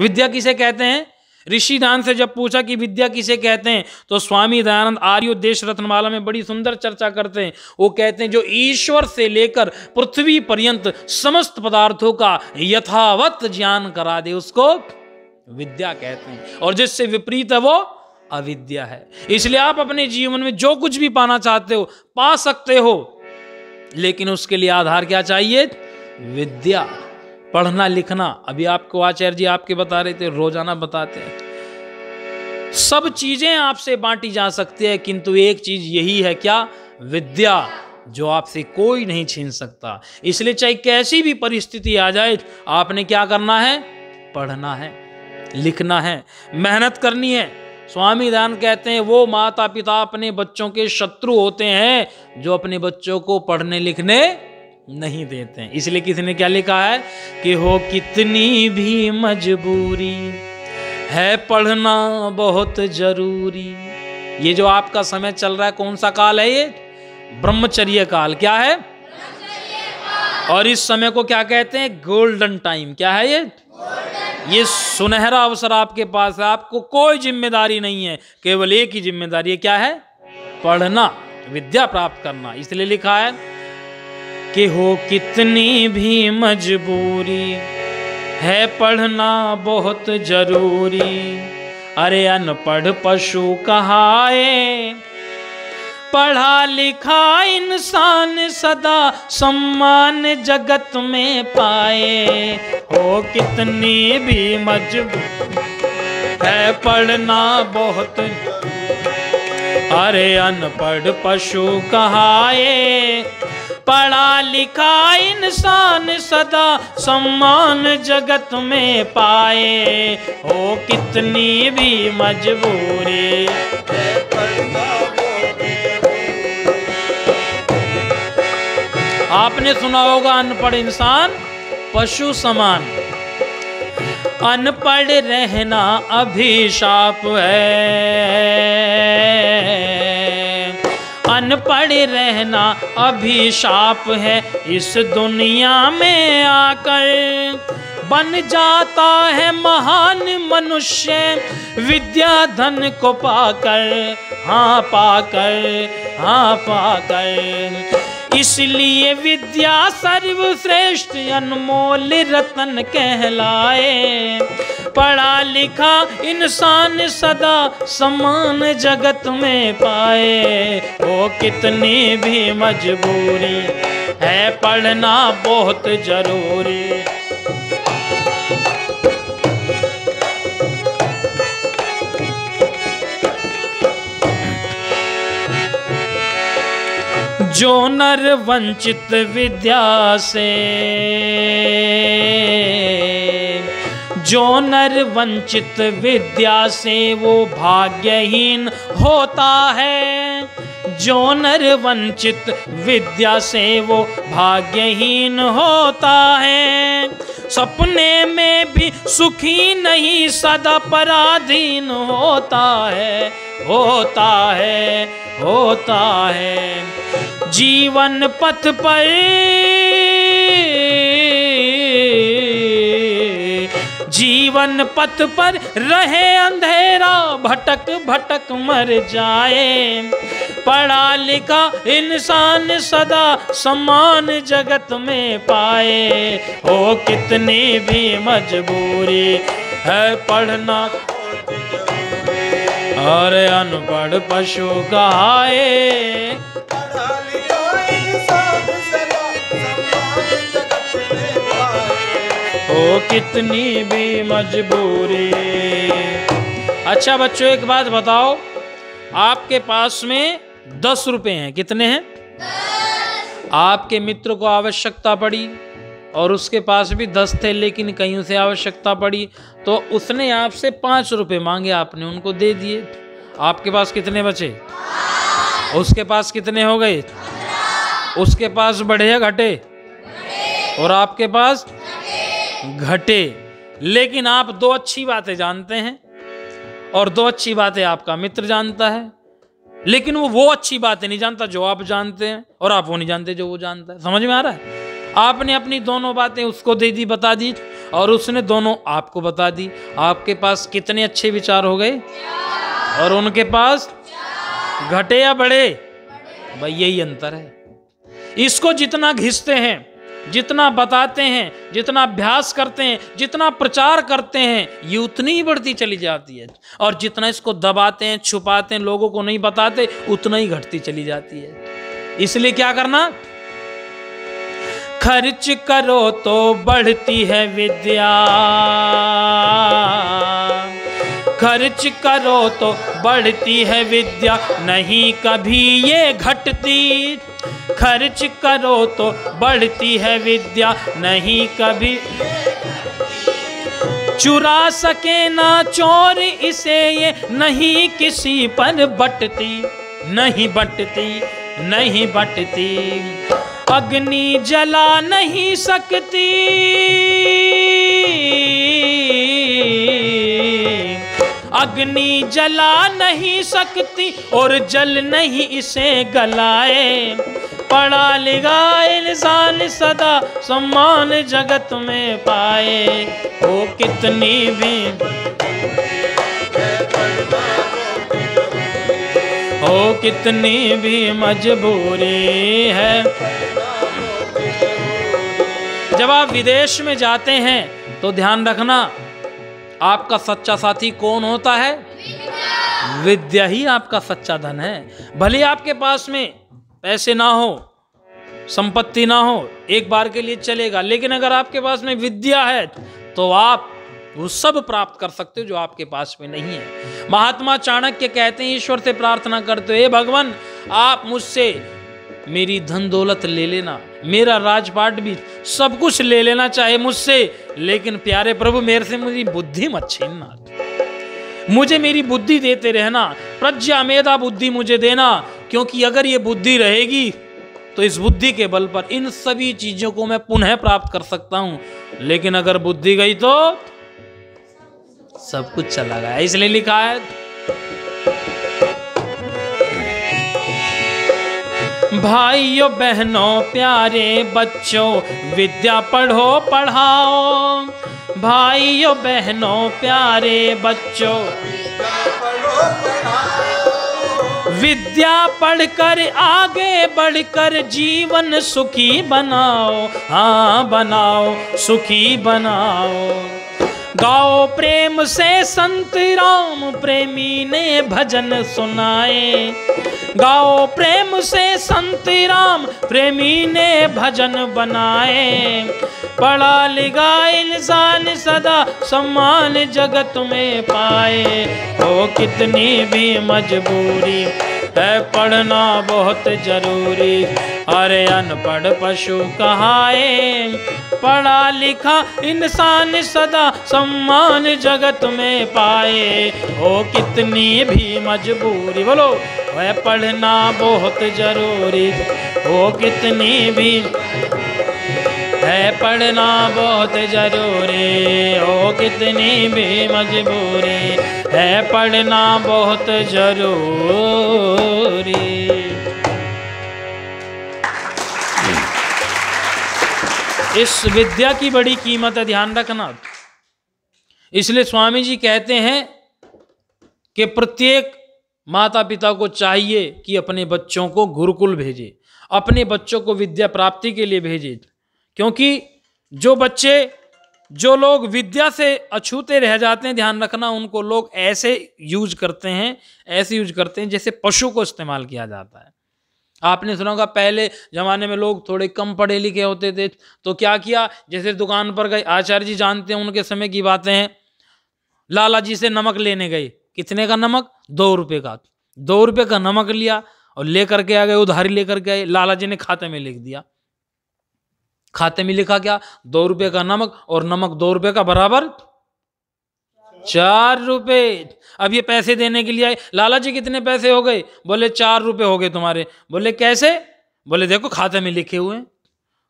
विद्या किसे कहते हैं? ऋषि दान से जब पूछा कि विद्या किसे कहते हैं, तो स्वामी दयानंद आर्योदेश रत्नमाला में बड़ी सुंदर चर्चा करते हैं। वो कहते हैं जो ईश्वर से लेकर पृथ्वी पर्यंत समस्त पदार्थों का यथावत ज्ञान करा दे, उसको विद्या कहते हैं। और जिससे विपरीत है वो अविद्या है। इसलिए आप अपने जीवन में जो कुछ भी पाना चाहते हो पा सकते हो, लेकिन उसके लिए आधार क्या चाहिए? विद्या, पढ़ना लिखना। अभी आपको आचार्य जी आपके बता रहे थे, रोजाना बताते हैं। सब चीजें आपसे बांटी जा सकती है, किंतु एक चीज यही है, क्या? विद्या, जो आपसे कोई नहीं छीन सकता। इसलिए चाहे कैसी भी परिस्थिति आ जाए, आपने क्या करना है? पढ़ना है, लिखना है, मेहनत करनी है। स्वामी दयानंद कहते हैं वो माता पिता अपने बच्चों के शत्रु होते हैं जो अपने बच्चों को पढ़ने लिखने नहीं देते हैं। इसलिए किसी ने क्या लिखा है कि हो कितनी भी मजबूरी है पढ़ना बहुत जरूरी। ये जो आपका समय चल रहा है, कौन सा काल है ये? ब्रह्मचर्य काल। क्या है? और इस समय को क्या कहते हैं? Golden time. क्या है ये सुनहरा अवसर आपके पास है। आपको कोई जिम्मेदारी नहीं है, केवल एक ही जिम्मेदारी है। क्या है? पढ़ना, विद्या प्राप्त करना। इसलिए लिखा है कि हो कितनी भी मजबूरी है पढ़ना बहुत जरूरी। अरे अनपढ़ पशु कहाए, पढ़ा लिखा इंसान सदा सम्मान जगत में पाए। हो कितनी भी मजबूर है पढ़ना बहुत, अरे अनपढ़ पशु कहाए, पढ़ा लिखा इंसान सदा सम्मान जगत में पाए। हो कितनी भी मजबूरी है पढ़ना। आपने सुना होगा अनपढ़ इंसान पशु समान। अनपढ़ रहना अभिशाप है, अनपढ़ रहना अभिशाप है। इस दुनिया में आकर बन जाता है महान मनुष्य विद्या धन को पाकर। हाँ पाकर, हाँ पाकर। इसलिए विद्या सर्वश्रेष्ठ अनमोल रतन कहलाए। पढ़ा लिखा इंसान सदा समान जगत में पाए। वो कितनी भी मजबूरी है पढ़ना बहुत जरूरी। जो नर वंचित विद्या से, जो नर वंचित विद्या से वो भाग्यहीन होता है। जो नर वंचित विद्या से वो भाग्यहीन होता है। सपने में भी सुखी नहीं सदा पराधीन होता है, होता है, होता है। जीवन पथ पर, जीवन पथ पर रहे अंधेरा, भटक भटक मर जाए। पढ़ा लिखा इंसान सदा सम्मान जगत में पाए। हो कितनी भी मजबूरी है पढ़ना, और अनपढ़ पशु कहाए। हो कितनी भी मजबूरी। अच्छा बच्चों, एक बात बताओ, आपके पास में 10 रुपए हैं। कितने हैं? 10। आपके मित्र को आवश्यकता पड़ी और उसके पास भी 10 थे, लेकिन कहीं उसे आवश्यकता पड़ी तो उसने आपसे 5 रुपए मांगे, आपने उनको दे दिए। आपके पास कितने बचे? उसके पास कितने हो गए? उसके पास बढ़े या घटे? और आपके पास घटे। लेकिन आप 2 अच्छी बातें जानते हैं और 2 अच्छी बातें आपका मित्र जानता है, लेकिन वो अच्छी बातें नहीं जानता जो आप जानते हैं, और आप वो नहीं जानते जो वो जानता है। समझ में आ रहा है? आपने अपनी दोनों बातें उसको दे दी, बता दी, और उसने दोनों आपको बता दी। आपके पास कितने अच्छे विचार हो गए और उनके पास घटे या बढ़े? भाई यही अंतर है। इसको जितना घिसते हैं, जितना बताते हैं, जितना अभ्यास करते हैं, जितना प्रचार करते हैं, ये उतनी ही बढ़ती चली जाती है। और जितना इसको दबाते हैं, छुपाते हैं, लोगों को नहीं बताते, उतना ही घटती चली जाती है। इसलिए क्या करना? खर्च करो तो बढ़ती है विद्या, खर्च करो तो बढ़ती है विद्या, नहीं कभी ये घटती। खर्च करो तो बढ़ती है विद्या, नहीं कभी। चुरा सके ना चोर इसे, ये नहीं किसी पर बटती, नहीं बटती, नहीं बटती। अग्नि जला नहीं सकती, अग्नि जला नहीं सकती और जल नहीं इसे गलाए। पढ़ा लिखा इंसान सदा सम्मान जगत में पाए, वो कितनी भी हो, कितनी भी मजबूरी है। जब आप विदेश में जाते हैं तो ध्यान रखना, आपका सच्चा साथी कौन होता है? विद्या ही आपका सच्चा धन है। भले आपके पास में पैसे ना हो, संपत्ति ना हो, एक बार के लिए चलेगा, लेकिन अगर आपके पास में विद्या है तो आप वो सब प्राप्त कर सकते हो जो आपके पास में नहीं है। महात्मा चाणक्य कहते हैं, ईश्वर से प्रार्थना करते हो, हे भगवान आप मुझसे मेरी धन दौलत ले लेना, मेरा राजपाट भी सब कुछ ले लेना चाहे मुझसे, लेकिन प्यारे प्रभु मेरे से मेरी बुद्धि मत छीनना, मुझे मेरी बुद्धि देते रहना, प्रज्ञा मेधा बुद्धि मुझे देना, क्योंकि अगर ये बुद्धि रहेगी तो इस बुद्धि के बल पर इन सभी चीजों को मैं पुनः प्राप्त कर सकता हूं, लेकिन अगर बुद्धि गई तो सब कुछ चला गया। इसलिए लिखा है, भाइयों बहनों प्यारे बच्चों विद्या पढ़ो पढ़ाओ, भाइयों बहनों प्यारे बच्चों विद्या पढ़कर आगे बढ़कर जीवन सुखी बनाओ, हाँ बनाओ, सुखी बनाओ। गाओ प्रेम से संत राम प्रेमी ने भजन सुनाए, गाओ प्रेम से संत राम प्रेमी ने भजन बनाए। पढ़ा लिखा इंसान सदा सम्मान जगत में पाए, हो कितनी भी मजबूरी है पढ़ना बहुत जरूरी, अरे अनपढ़ पशु कहाए। पढ़ा लिखा इंसान सदा सम्मान जगत में पाए, हो कितनी भी मजबूरी, बोलो वह पढ़ना बहुत जरूरी, हो कितनी भी है पढ़ना बहुत जरूरी, हो कितनी भी मजबूरी है पढ़ना बहुत जरूरी। इस विद्या की बड़ी कीमत है, ध्यान रखना। इसलिए स्वामी जी कहते हैं कि प्रत्येक माता पिता को चाहिए कि अपने बच्चों को गुरुकुल भेजे, अपने बच्चों को विद्या प्राप्ति के लिए भेजे, क्योंकि जो बच्चे, जो लोग विद्या से अछूते रह जाते हैं, ध्यान रखना उनको लोग ऐसे यूज करते हैं, ऐसे यूज करते हैं जैसे पशु को इस्तेमाल किया जाता है। आपने सुना होगा पहले जमाने में लोग थोड़े कम पढ़े लिखे होते थे तो क्या किया, जैसे दुकान पर गए, आचार्य जी जानते हैं उनके समय की बातें हैं, लाला जी से नमक लेने गए, कितने का नमक? 2 रुपये का। 2 रुपये का नमक लिया और लेकर के आ गए, उधारी लेकर के आए, लाला जी ने खाते में लिख दिया। खाते में लिखा क्या? 2 रुपये का नमक, और नमक 2 रुपये का बराबर 4 रुपये। अब ये पैसे देने के लिए आए, लाला जी कितने पैसे हो गए? बोले 4 रुपये हो गए तुम्हारे। बोले कैसे? बोले देखो खाते में लिखे हुए हैं,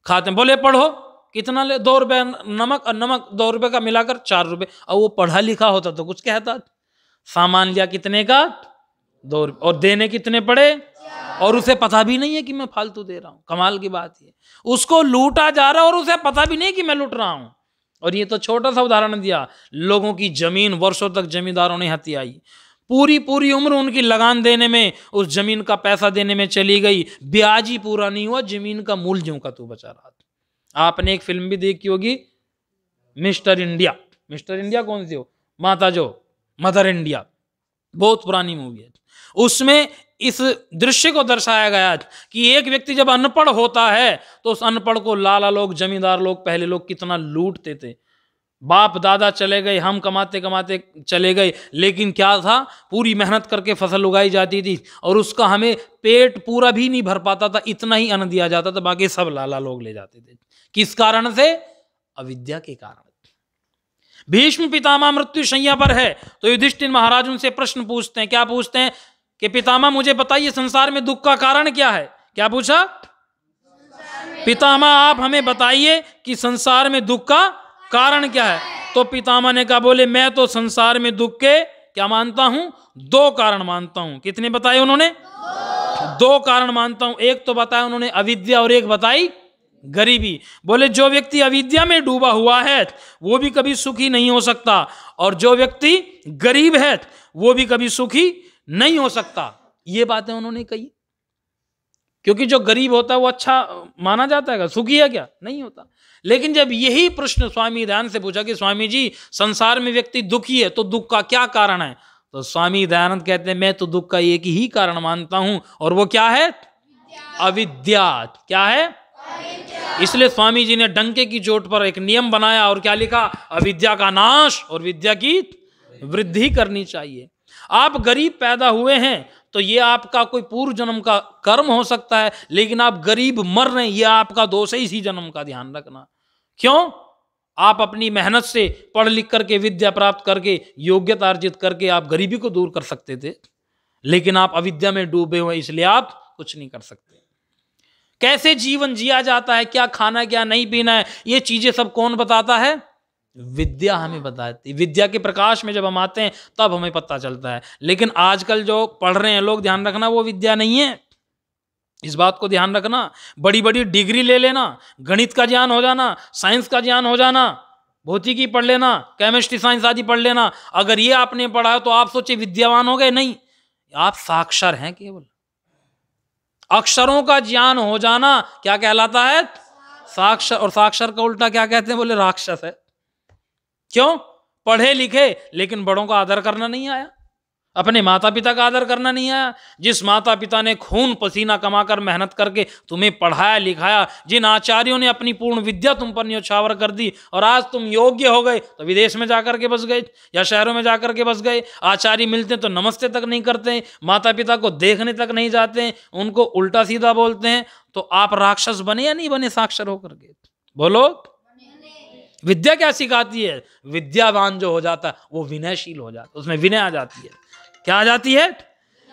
खाते में। बोले पढ़ो, कितना ले? 2 रुपये नमक, और नमक 2 रुपये का मिलाकर 4 रुपये। और वो पढ़ा लिखा होता तो कुछ कहता। सामान लिया कितने का? 2 रुपये, और देने कितने पड़े? और उसे पता भी नहीं है कि मैं फालतू दे रहा हूं। कमाल की बात है, उसको लूटा जा रहा है और उसे पता भी नहीं कि मैं लूट रहा हूं, और ये तो छोटा सा उदाहरण दिया, लोगों की जमीन वर्षों तक जमींदारों ने हथियाई, पूरी उम्र उनकी लगान देने में, उस जमीन का पैसा देने में चली गई, ब्याज ही पूरा नहीं हुआ, जमीन का मूल ज्यों का तू बचा रहा था। आपने एक फिल्म भी देखी होगी, मिस्टर इंडिया। मिस्टर इंडिया कौन सी हो, माता जो मदर इंडिया, बहुत पुरानी मूवी है। उसमें इस दृश्य को दर्शाया गया कि एक व्यक्ति जब अनपढ़ होता है तो उस अनपढ़ को लाला लोग, जमींदार लोग, पहले लोग कितना लूटते थे। बाप दादा चले गए, हम कमाते कमाते चले गए, लेकिन क्या था, पूरी मेहनत करके फसल उगाई जाती थी और उसका हमें पेट पूरा भी नहीं भर पाता था, इतना ही अन्न दिया जाता था, बाकी सब लाला लोग ले जाते थे। किस कारण से? अविद्या के कारण। भीष्म पितामह मृत्यु शैया पर है तो युधिष्ठिर महाराज उनसे प्रश्न पूछते हैं। क्या पूछते हैं कि पितामह मुझे बताइए संसार में दुख का कारण क्या है। क्या पूछा? पितामह आप हमें बताइए कि संसार में दुख का कारण क्या है। तो पितामह ने कहा, बोले मैं तो संसार में दुख के क्या मानता हूं, 2 कारण मानता हूं। कितने बताए उन्होंने? 2 कारण मानता हूं। एक तो बताया उन्होंने अविद्या और एक बताई गरीबी। बोले जो व्यक्ति अविद्या में डूबा हुआ है वो भी कभी सुखी नहीं हो सकता, और जो व्यक्ति गरीब है वो भी कभी सुखी नहीं हो सकता। ये बातें उन्होंने कही, क्योंकि जो गरीब होता है वो अच्छा माना जाता है, सुखी है क्या? नहीं होता। लेकिन जब यही प्रश्न स्वामी दयानंद से पूछा कि स्वामी जी संसार में व्यक्ति दुखी है तो दुख का क्या कारण है, तो स्वामी दयानंद कहते हैं मैं तो दुख का एक ही कारण मानता हूं, और वो क्या है? अविद्या। क्या है? इसलिए स्वामी जी ने डंके की चोट पर एक नियम बनाया और क्या लिखा? अविद्या का नाश और विद्या की वृद्धि करनी चाहिए। आप गरीब पैदा हुए हैं तो ये आपका कोई पूर्व जन्म का कर्म हो सकता है, लेकिन आप गरीब मर रहे हैं ये आपका दोष है इसी जन्म का, ध्यान रखना। क्यों? आप अपनी मेहनत से पढ़ लिख करके, विद्या प्राप्त करके, योग्यता अर्जित करके आप गरीबी को दूर कर सकते थे, लेकिन आप अविद्या में डूबे हुए इसलिए आप कुछ नहीं कर सकते। कैसे जीवन जिया जाता है, क्या खाना क्या नहीं पीना है, ये चीजें सब कौन बताता है? विद्या हमें बताती। विद्या के प्रकाश में जब हम आते हैं तब हमें पता चलता है। लेकिन आजकल जो पढ़ रहे हैं लोग, ध्यान रखना, वो विद्या नहीं है, इस बात को ध्यान रखना। बड़ी बड़ी डिग्री ले लेना, गणित का ज्ञान हो जाना, साइंस का ज्ञान हो जाना, भौतिकी पढ़ लेना, केमिस्ट्री साइंस आदि पढ़ लेना, अगर ये आपने पढ़ा है तो आप सोचे विद्यावान हो गए। नहीं, आप साक्षर हैं केवल। अक्षरों का ज्ञान हो जाना क्या कहलाता है? साक्षर। और साक्षर का उल्टा क्या कहते हैं? बोले राक्षस है। क्यों? पढ़े लिखे लेकिन बड़ों का आदर करना नहीं आया, अपने माता पिता का आदर करना नहीं आया। जिस माता पिता ने खून पसीना कमाकर मेहनत करके तुम्हें पढ़ाया लिखाया, जिन आचार्यों ने अपनी पूर्ण विद्या तुम पर न्योछावर कर दी और आज तुम योग्य हो गए, तो विदेश में जाकर के बस गए या शहरों में जाकर के बस गए। आचार्य मिलते तो नमस्ते तक नहीं करते, माता पिता को देखने तक नहीं जाते, उनको उल्टा सीधा बोलते हैं। तो आप राक्षस बने या नहीं बने साक्षर होकर के? बोलो। विद्या क्या सिखाती है? विद्यावान जो हो जाता है वो विनयशील हो जाता है, उसमें विनय आ जाती है। क्या आ जाती है?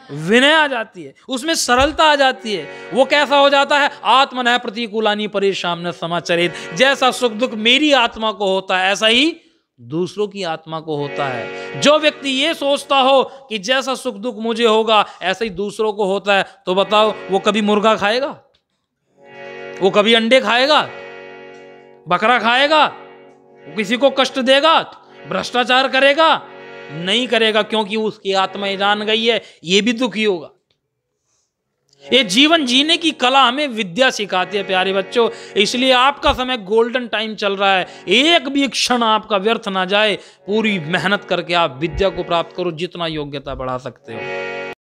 विनय आ जाती है, उसमें सरलता आ जाती है। वो कैसा हो जाता है? आत्मनः प्रतिकूलानि परेशान न समाचरित। जैसा सुख दुख मेरी आत्मा को होता है ऐसा ही दूसरों की आत्मा को होता है। जो व्यक्ति ये सोचता हो कि जैसा सुख दुख मुझे होगा ऐसा ही दूसरों को होता है, तो बताओ वो कभी मुर्गा खाएगा? वो कभी अंडे खाएगा? बकरा खाएगा? किसी को कष्ट देगा? भ्रष्टाचार करेगा? नहीं करेगा, क्योंकि उसकी आत्मा जान गई है ये भी दुखी होगा। ये जीवन जीने की कला हमें विद्या सिखाती है प्यारे बच्चों। इसलिए आपका समय गोल्डन टाइम चल रहा है, एक भी क्षण आपका व्यर्थ ना जाए। पूरी मेहनत करके आप विद्या को प्राप्त करो, जितना योग्यता बढ़ा सकते हो।